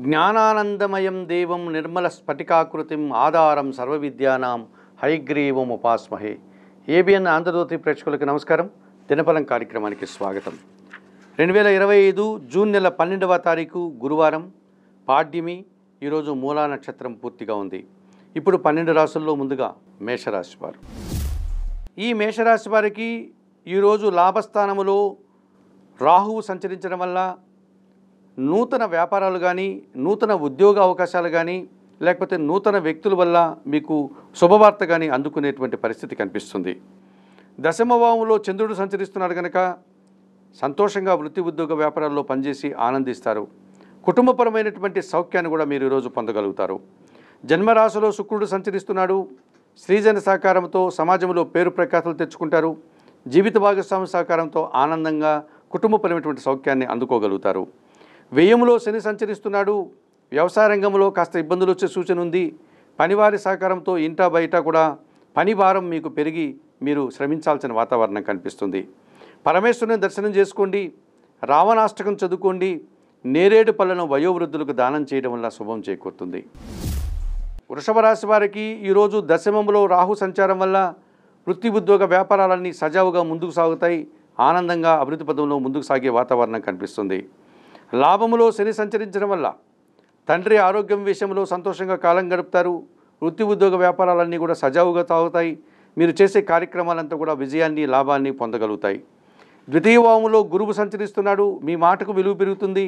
జ్ఞానానందమయం దేవం నిర్మల స్ఫటికాకృతిం ఆధారం సర్వవిద్యానాం హయగ్రీవం ఉపాస్మహే. ఏబిఎన్ ఆంధ్రజ్యోతి ప్రేక్షకులకు నమస్కారం. దినఫలం కార్యక్రమానికి స్వాగతం. 2025 జూన్ నెల 12వ తారీఖు గురువారం, పాడ్యమి. ఈరోజు మూలా నక్షత్రం పూర్తిగా ఉంది. ఇప్పుడు 12 రాశుల్లో ముందుగా మేషరాశి వారు. ఈ మేషరాశి వారికి ఈరోజు లాభస్థానములో రాహువు సంచరించడం వల్ల నూతన వ్యాపారాలు కానీ, నూతన ఉద్యోగ అవకాశాలు కానీ, లేకపోతే నూతన వ్యక్తుల వల్ల మీకు శుభవార్త కానీ అందుకునేటువంటి పరిస్థితి కనిపిస్తుంది. దశమభావంలో చంద్రుడు సంచరిస్తున్నాడు కనుక సంతోషంగా వృత్తి ఉద్యోగ వ్యాపారాల్లో పనిచేసి ఆనందిస్తారు. కుటుంబపరమైనటువంటి సౌఖ్యాన్ని కూడా మీరు ఈరోజు పొందగలుగుతారు. జన్మరాశిలో శుక్రుడు సంచరిస్తున్నాడు. స్త్రీజన సహకారంతో సమాజంలో పేరు ప్రఖ్యాతులు తెచ్చుకుంటారు. జీవిత భాగస్వామి సహకారంతో ఆనందంగా కుటుంబపరమైనటువంటి సౌఖ్యాన్ని అందుకోగలుగుతారు. వ్యయములో శని సంచరిస్తున్నాడు. వ్యవసాయ రంగంలో కాస్త ఇబ్బందులు వచ్చే సూచన ఉంది. పనివారి సహకారంతో ఇంటా బయట కూడా పని భారం మీకు పెరిగి మీరు శ్రమించాల్సిన వాతావరణం కనిపిస్తుంది. పరమేశ్వరుని దర్శనం చేసుకోండి. రావణాష్టకం చదువుకోండి. నేరేడు పళ్ళను వయోవృద్ధులకు దానం చేయడం వల్ల శుభం చేకూరుతుంది. వృషభ రాశి వారికి ఈరోజు దశమంలో రాహు సంచారం వల్ల వృత్తి ఉద్యోగ వ్యాపారాలన్నీ సజావుగా ముందుకు సాగుతాయి. ఆనందంగా అభివృద్ధి పదంలో ముందుకు సాగే వాతావరణం కనిపిస్తుంది. లాభములో శని సంచరించడం వల్ల తండ్రి ఆరోగ్యం విషయంలో సంతోషంగా కాలం గడుపుతారు. వృత్తి ఉద్యోగ వ్యాపారాలన్నీ కూడా సజావుగా సాగుతాయి. మీరు చేసే కార్యక్రమాలంతా కూడా విజయాన్ని, లాభాన్ని పొందగలుగుతాయి. ద్వితీయ భావములో గురువు సంచరిస్తున్నాడు. మీ మాటకు విలువ పెరుగుతుంది.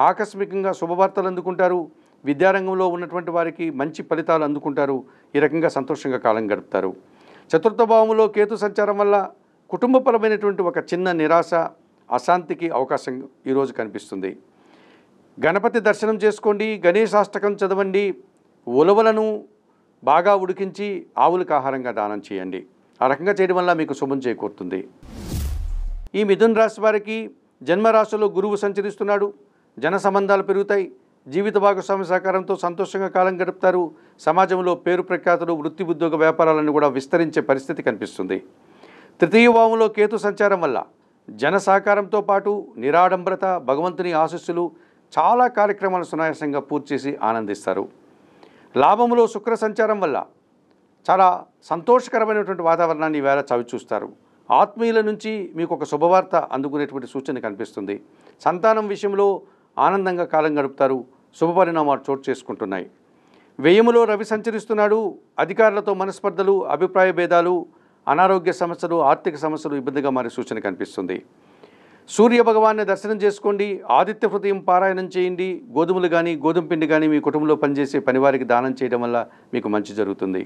ఆకస్మికంగా శుభవార్తలు అందుకుంటారు. విద్యారంగంలో ఉన్నటువంటి వారికి మంచి ఫలితాలు అందుకుంటారు. ఈ రకంగా సంతోషంగా కాలం గడుపుతారు. చతుర్థ భావములో కేతు సంచారం వల్ల కుటుంబపరమైనటువంటి ఒక చిన్న నిరాశ, అశాంతికి అవకాశం ఈరోజు కనిపిస్తుంది. గణపతి దర్శనం చేసుకోండి. గణేశాష్టకం చదవండి. ఉలవలను బాగా ఉడికించి ఆవులకు ఆహారంగా దానం చేయండి. ఆ రకంగా చేయడం వల్ల మీకు శుభం చేకూరుతుంది. ఈ మిథున రాశి వారికి జన్మరాశిలో గురువు సంచరిస్తున్నాడు. జన సంబంధాలు పెరుగుతాయి. జీవిత భాగస్వామి సహకారంతో సంతోషంగా కాలం గడుపుతారు. సమాజంలో పేరు ప్రఖ్యాతులు, వృత్తి ఉద్యోగ వ్యాపారాలను కూడా విస్తరించే పరిస్థితి కనిపిస్తుంది. తృతీయ భావంలో కేతు సంచారం వల్ల జన సహకారంతో పాటు నిరాడంబరత, భగవంతుని ఆశీస్సులు, చాలా కార్యక్రమాలు సునాయాసంగా పూర్తి చేసి ఆనందిస్తారు. లాభములో శుక్ర సంచారం వల్ల చాలా సంతోషకరమైనటువంటి వాతావరణాన్ని ఈవేళ చవిచూస్తారు. ఆత్మీయుల నుంచి మీకు ఒక శుభవార్త అందుకునేటువంటి సూచన కనిపిస్తుంది. సంతానం విషయంలో ఆనందంగా కాలం గడుపుతారు. శుభపరిణామాలు చోటు చేసుకుంటున్నాయి. వ్యయములో రవి సంచరిస్తున్నాడు. అధికారులతో మనస్పర్ధలు, అభిప్రాయ భేదాలు, అనారోగ్య సమస్యలు, ఆర్థిక సమస్యలు ఇబ్బందిగా మారే సూచన కనిపిస్తుంది. సూర్య భగవాన్ని దర్శనం చేసుకోండి. ఆదిత్య హృదయం పారాయణం చేయండి. గోధుమలు కానీ, గోధుమ పిండి కానీ మీ కుటుంబంలో పనిచేసే పనివారికి దానం చేయడం వల్ల మీకు మంచి జరుగుతుంది.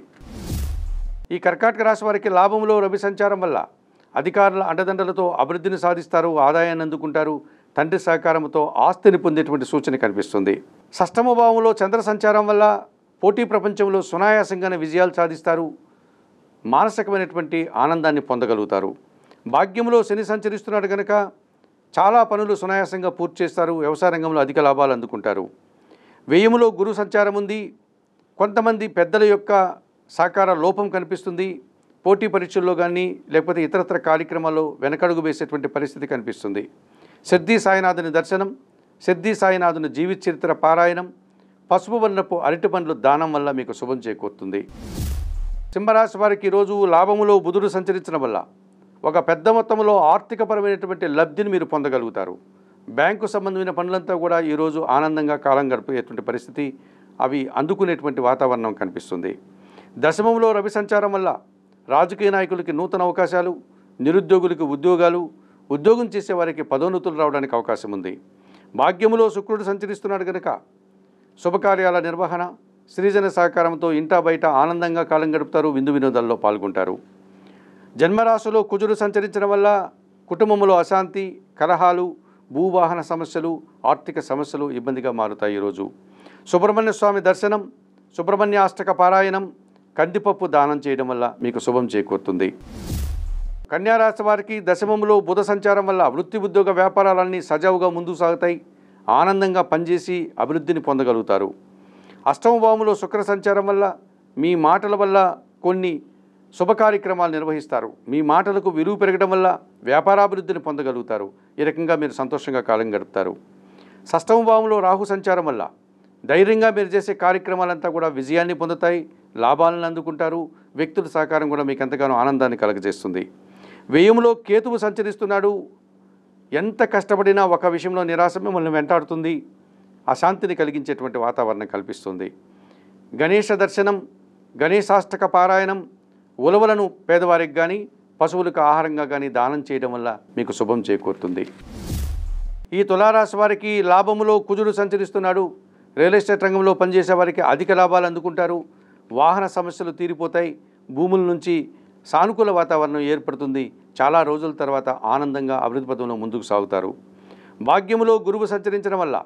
ఈ కర్కాటక రాశి వారికి లాభంలో రవి సంచారం వల్ల అధికారుల అండదండలతో అభివృద్ధిని సాధిస్తారు. ఆదాయాన్ని అందుకుంటారు. తండ్రి సహకారంతో ఆస్తిని పొందేటువంటి సూచన కనిపిస్తుంది. షష్టమ భావంలో చంద్ర సంచారం వల్ల పోటీ ప్రపంచంలో సునాయాసంగానే విజయాలు సాధిస్తారు. మానసికమైనటువంటి ఆనందాన్ని పొందగలుగుతారు. భాగ్యంలో శని సంచరిస్తున్నాడు కనుక చాలా పనులు సునాయాసంగా పూర్తి చేస్తారు. వ్యవసాయ రంగంలో అధిక లాభాలు అందుకుంటారు. వ్యయములో గురు సంచారం ఉంది. కొంతమంది పెద్దల యొక్క సహకార లోపం కనిపిస్తుంది. పోటీ పరీక్షల్లో కానీ, లేకపోతే ఇతరత్ర కార్యక్రమాల్లో వెనకడుగు వేసేటువంటి పరిస్థితి కనిపిస్తుంది. సిద్ధి సాయినాథుని దర్శనం, సిద్ధి సాయినాథుని జీవిత చరిత్ర పారాయణం, పసుపు వర్ణపు అరటి పండ్లు దానం వల్ల మీకు శుభం చేకూరుతుంది. సింహరాశి వారికి ఈరోజు లాభములో బుధుడు సంచరించడం వల్ల ఒక పెద్ద మొత్తంలో ఆర్థికపరమైనటువంటి లబ్ధిని మీరు పొందగలుగుతారు. బ్యాంకు సంబంధమైన పనులంతా కూడా ఈరోజు ఆనందంగా కాలం గడిపేటువంటి పరిస్థితి, అవి అందుకునేటువంటి వాతావరణం కనిపిస్తుంది. దశమంలో రవి సంచారం వల్ల రాజకీయ నాయకులకి నూతన అవకాశాలు, నిరుద్యోగులకు ఉద్యోగాలు, ఉద్యోగం చేసే వారికి పదోన్నతులు రావడానికి అవకాశం ఉంది. భాగ్యములో శుక్రుడు సంచరిస్తున్నాడు కనుక శుభకార్యాల నిర్వహణ, స్త్రీజన సహకారంతో ఇంటా బయట ఆనందంగా కాలం గడుపుతారు. విందు వినోదాల్లో పాల్గొంటారు. జన్మరాశిలో కుజుడు సంచరించడం వల్ల కుటుంబంలో అశాంతి, కలహాలు, భూవాహన సమస్యలు, ఆర్థిక సమస్యలు ఇబ్బందిగా మారుతాయి. ఈరోజు సుబ్రహ్మణ్య స్వామి దర్శనం, సుబ్రహ్మణ్య అష్టక పారాయణం, కందిపప్పు దానం చేయడం వల్ల మీకు శుభం చేకూరుతుంది. కన్యారాశి వారికి దశమంలో బుధ సంచారం వల్ల వృత్తి ఉద్యోగ వ్యాపారాలన్నీ సజావుగా ముందుకు సాగుతాయి. ఆనందంగా పనిచేసి అభివృద్ధిని పొందగలుగుతారు. అష్టమ భావంలో శుక్ర సంచారం వల్ల మీ మాటల వల్ల కొన్ని శుభ కార్యక్రమాలు నిర్వహిస్తారు. మీ మాటలకు విలువ పెరగడం వల్ల వ్యాపారాభివృద్ధిని పొందగలుగుతారు. ఈ రకంగా మీరు సంతోషంగా కాలం గడుపుతారు. షష్టమ భావంలో రాహు సంచారం వల్ల ధైర్యంగా మీరు చేసే కార్యక్రమాలంతా కూడా విజయాన్ని పొందుతాయి, లాభాలను అందుకుంటారు. వ్యక్తుల సహకారం కూడా మీకు ఎంతగానో ఆనందాన్ని కలుగజేస్తుంది. వ్యయంలో కేతువు సంచరిస్తున్నాడు. ఎంత కష్టపడినా ఒక విషయంలో నిరాశ మిమ్మల్ని వెంటాడుతుంది, అశాంతిని కలిగించేటువంటి వాతావరణం కల్పిస్తుంది. గణేష దర్శనం, గణేశాష్టక పారాయణం, ఉలవలను పేదవారికి కానీ పశువులకు ఆహారంగా కానీ దానం చేయడం వల్ల మీకు శుభం చేకూరుతుంది. ఈ తులారాశి వారికి లాభములో కుజుడు సంచరిస్తున్నాడు. రియల్ ఎస్టేట్ రంగంలో పనిచేసే వారికి అధిక లాభాలు అందుకుంటారు. వాహన సమస్యలు తీరిపోతాయి. భూముల నుంచి సానుకూల వాతావరణం ఏర్పడుతుంది. చాలా రోజుల తర్వాత ఆనందంగా అభివృద్ధి పథంలో ముందుకు సాగుతారు. భాగ్యములో గురువు సంచరించడం వల్ల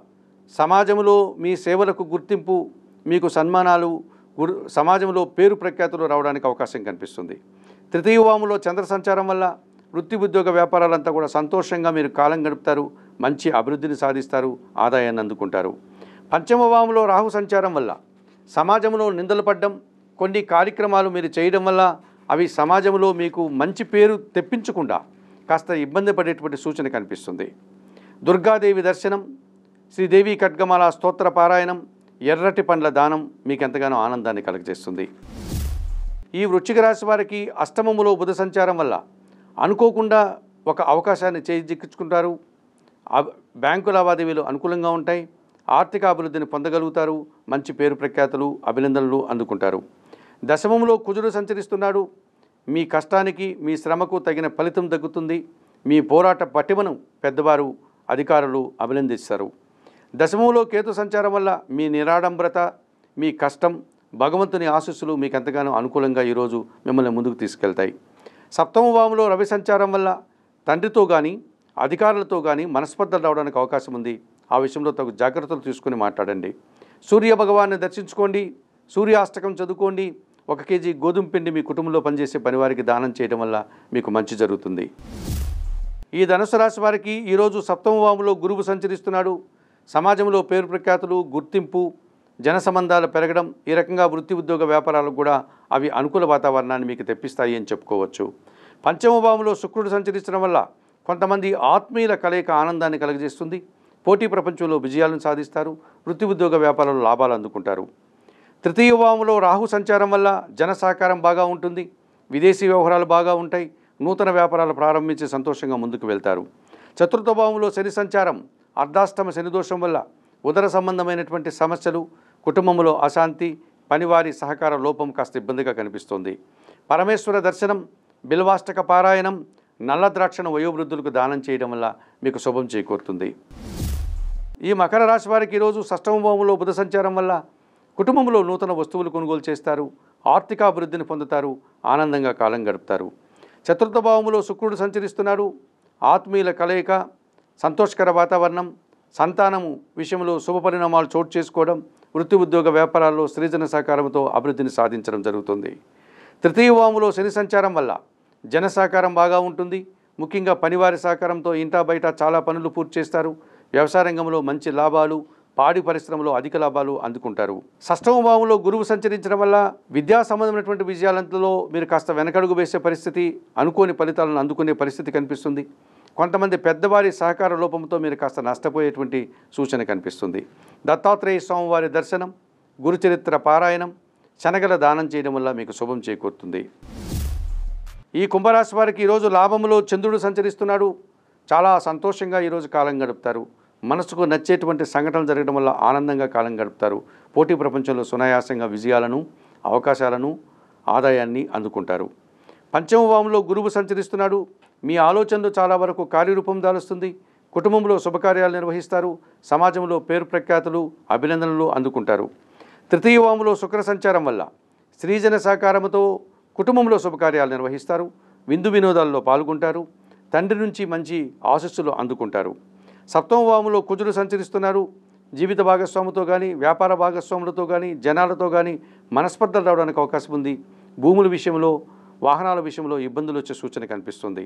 సమాజంలో మీ సేవలకు గుర్తింపు, మీకు సన్మానాలు, సమాజంలో పేరు ప్రఖ్యాతులు రావడానికి అవకాశం కనిపిస్తుంది. తృతీయ వాములో చంద్ర సంచారం వల్ల వృత్తి ఉద్యోగ వ్యాపారాలంతా కూడా సంతోషంగా మీరు కాలం గడుపుతారు. మంచి అభివృద్ధిని సాధిస్తారు, ఆదాయాన్ని అందుకుంటారు. పంచమ వాములో రాహు సంచారం వల్ల సమాజంలో నిందలు పడ్డం, కొన్ని కార్యక్రమాలు మీరు చేయడం వల్ల అవి సమాజంలో మీకు మంచి పేరు తెప్పించకుండా కాస్త ఇబ్బంది పడేటువంటి సూచన కనిపిస్తుంది. దుర్గాదేవి దర్శనం, శ్రీదేవి ఖడ్గమాల స్తోత్ర పారాయణం, ఎర్రటి పండ్ల దానం మీకు ఎంతగానో ఆనందాన్ని కలుగజేస్తుంది. ఈ వృశ్చిక రాశి వారికి అష్టమములో బుధ సంచారం వల్ల అనుకోకుండా ఒక అవకాశాన్ని చేజిక్కించుకుంటారు. బ్యాంకు లావాదేవీలు అనుకూలంగా ఉంటాయి. ఆర్థిక అభివృద్ధిని పొందగలుగుతారు. మంచి పేరు ప్రఖ్యాతులు, అభినందనలు అందుకుంటారు. దశమంలో కుజుడు సంచరిస్తున్నాడు. మీ కష్టానికి, మీ శ్రమకు తగిన ఫలితం దక్కుతుంది. మీ పోరాట పటిమను పెద్దవారు, అధికారులు అభినందిస్తారు. దశమంలో కేతు సంచారం వల్ల మీ నిరాడంబరత, మీ కష్టం, భగవంతుని ఆశీస్సులు మీకు ఎంతగానో అనుకూలంగా ఈరోజు మిమ్మల్ని ముందుకు తీసుకెళ్తాయి. సప్తమ భావంలో రవి సంచారం వల్ల తండ్రితో కానీ అధికారులతో కానీ మనస్పర్ధలు రావడానికి అవకాశం ఉంది. ఆ విషయంలో తగు జాగ్రత్తలు తీసుకుని మాట్లాడండి. సూర్య భగవాన్ని దర్శించుకోండి, సూర్యాష్టకం చదువుకోండి. 1 కేజీ గోధుమ పిండి మీ కుటుంబంలో పనిచేసే పనివారికి దానం చేయడం వల్ల మీకు మంచి జరుగుతుంది. ఈ ధనుసు రాశి వారికి ఈరోజు సప్తమ భావంలో గురువు సంచరిస్తున్నాడు. సమాజంలో పేరు ప్రఖ్యాతులు, గుర్తింపు, జన సంబంధాలు పెరగడం, ఈ రకంగా వృత్తి ఉద్యోగ వ్యాపారాలకు కూడా అవి అనుకూల వాతావరణాన్ని మీకు తెప్పిస్తాయి అని చెప్పుకోవచ్చు. పంచమ భావంలో శుక్రుడు సంచరించడం వల్ల కొంతమంది ఆత్మీయుల కలయిక ఆనందాన్ని కలుగజేస్తుంది. పోటీ ప్రపంచంలో విజయాలను సాధిస్తారు. వృత్తి ఉద్యోగ వ్యాపారంలో లాభాలు అందుకుంటారు. తృతీయ భావంలో రాహు సంచారం వల్ల జన సహకారం బాగా ఉంటుంది. విదేశీ వ్యవహారాలు బాగా ఉంటాయి. నూతన వ్యాపారాలు ప్రారంభించి సంతోషంగా ముందుకు వెళ్తారు. చతుర్థ భావంలో శని సంచారం, అర్ధాష్టమ శని దోషం వల్ల ఉదర సంబంధమైనటువంటి సమస్యలు, కుటుంబంలో అశాంతి, పనివారి సహకార లోపం కాస్త ఇబ్బందిగా కనిపిస్తుంది. పరమేశ్వర దర్శనం, బిల్వాష్టక పారాయణం, నల్ల ద్రాక్షను వయోవృద్ధులకు దానం చేయడం వల్ల మీకు శుభం చేకూరుతుంది. ఈ మకర రాశి వారికి ఈరోజు షష్టమ భావంలో బుధ సంచారం వల్ల కుటుంబంలో నూతన వస్తువులు కొనుగోలు చేస్తారు. ఆర్థికాభివృద్ధిని పొందుతారు. ఆనందంగా కాలం గడుపుతారు. చతుర్థ భావంలో శుక్రుడు సంచరిస్తున్నాడు. ఆత్మీయుల కలయిక, సంతోషకర వాతావరణం, సంతానము విషయంలో శుభ పరిణామాలు చోటు చేసుకోవడం, వృత్తి ఉద్యోగ వ్యాపారాల్లో సృజన సహకారంతో అభివృద్ధిని సాధించడం జరుగుతుంది. తృతీయ భావంలో శని సంచారం వల్ల జన సహకారం బాగా ఉంటుంది. ముఖ్యంగా పనివారి సహకారంతో ఇంటా బయట చాలా పనులు పూర్తి చేస్తారు. వ్యవసాయ రంగంలో మంచి లాభాలు, పాడి పరిశ్రమలో అధిక లాభాలు అందుకుంటారు. షష్టమ భావంలో గురువు సంచరించడం వల్ల విద్యా సంబంధమైనటువంటి విజయాలలో మీరు కాస్త వెనకడుగు వేసే పరిస్థితి, అనుకోని ఫలితాలను అందుకునే పరిస్థితి కనిపిస్తుంది. కొంతమంది పెద్దవారి సహకార లోపంతో మీరు కాస్త నష్టపోయేటువంటి సూచన కనిపిస్తుంది. దత్తాత్రేయ స్వామివారి దర్శనం, గురుచరిత్ర పారాయణం, శనగల దానం చేయడం వల్ల మీకు శుభం చేకూరుతుంది. ఈ కుంభరాశి వారికి ఈరోజు లాభములో చంద్రుడు సంచరిస్తున్నాడు. చాలా సంతోషంగా ఈరోజు కాలం గడుపుతారు. మనసుకు నచ్చేటువంటి సంఘటనలు జరగడం వల్ల ఆనందంగా కాలం గడుపుతారు. పోటీ ప్రపంచంలో సునాయాసంగా విజయాలను, అవకాశాలను, ఆదాయాన్ని అందుకుంటారు. పంచమ భావంలో గురువు సంచరిస్తున్నాడు. మీ ఆలోచనలు చాలా వరకు కార్యరూపం దాలుస్తుంది. కుటుంబంలో శుభకార్యాలు నిర్వహిస్తారు. సమాజంలో పేరు ప్రఖ్యాతులు, అభినందనలు అందుకుంటారు. తృతీయ భావంలో శుక్ర సంచారం వల్ల స్త్రీజన సహకారంతో కుటుంబంలో శుభకార్యాలు నిర్వహిస్తారు. విందు వినోదాల్లో పాల్గొంటారు. తండ్రి నుంచి మంచి ఆశీస్సులు అందుకుంటారు. సప్తమ భావంలో కుజుడు సంచరిస్తున్నారు. జీవిత భాగస్వామితో కానీ, వ్యాపార భాగస్వాములతో కానీ, జనాలతో కానీ మనస్పర్ధలు రావడానికి అవకాశం ఉంది. భూముల విషయంలో, వాహనాల విషయంలో ఇబ్బందులు వచ్చే సూచన కనిపిస్తుంది.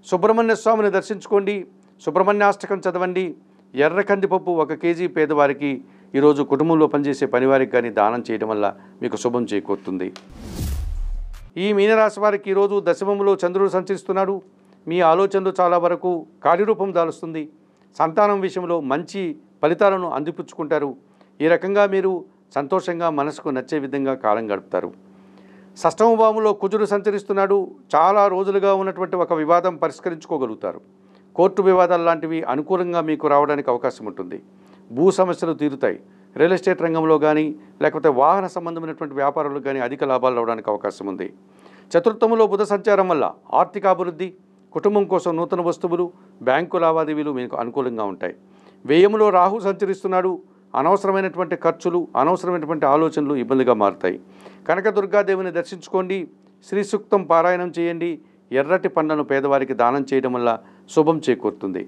సుబ్రహ్మణ్య స్వామిని దర్శించుకోండి. సుబ్రహ్మణ్యాష్టకం చదవండి. ఎర్ర కందిపప్పు 1 కేజీ పేదవారికి ఈరోజు కుటుంబంలో పనిచేసే పనివారికి కానీ దానం చేయడం వల్ల మీకు శుభం చేకూరుతుంది. ఈ మీనరాశి వారికి ఈరోజు దశమంలో చంద్రుడు సంచరిస్తున్నాడు. మీ ఆలోచనలు చాలా వరకు కార్యరూపం దాలుస్తుంది. సంతానం విషయంలో మంచి ఫలితాలను అందిపుచ్చుకుంటారు. ఈ రకంగా మీరు సంతోషంగా మనసుకు నచ్చే విధంగా కాలం గడుపుతారు. షష్టమ భావంలో కుజుడు సంచరిస్తున్నాడు. చాలా రోజులుగా ఉన్నటువంటి ఒక వివాదం పరిష్కరించుకోగలుగుతారు. కోర్టు వివాదాలు లాంటివి అనుకూలంగా మీకు రావడానికి అవకాశం ఉంటుంది. భూ సమస్యలు తీరుతాయి. రియల్ ఎస్టేట్ రంగంలో కానీ లేకపోతే వాహన సంబంధమైనటువంటి వ్యాపారాలకు కానీ అధిక లాభాలు రావడానికి అవకాశం ఉంది. చతుర్థంలో బుధ సంచారం వల్ల ఆర్థిక అభివృద్ధి, కుటుంబం కోసం నూతన వస్తువులు, బ్యాంకు లావాదేవీలు మీకు అనుకూలంగా ఉంటాయి. వ్యయములో రాహు సంచరిస్తున్నాడు. అనవసరమైనటువంటి ఖర్చులు, అనవసరమైనటువంటి ఆలోచనలు ఇబ్బందిగా మారుతాయి. కనకదుర్గాదేవిని దర్శించుకోండి. శ్రీ సూక్తం పారాయణం చేయండి. ఎర్రటి పండ్లను పేదవారికి దానం చేయడం వల్ల శుభం చేకూరుతుంది.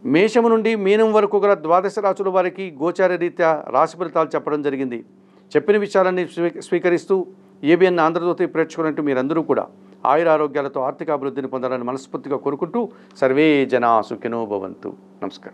మేషము నుండి మీనం వరకు గల ద్వాదశ రాశుల వారికి గోచార రీత్యా రాశి ఫలితాలు చెప్పడం జరిగింది. చెప్పిన విషయాలన్నీ స్వీకరిస్తూ ఏబిఎన్ ఆంధ్రజ్యోతి ప్రేక్షకులంటూ మీరందరూ కూడా ఆయురారోగ్యాలతో ఆర్థిక అభివృద్ధిని పొందాలని మనస్ఫూర్తిగా కోరుకుంటూ సర్వే జనా సుఖినో భవంతు. నమస్కారం.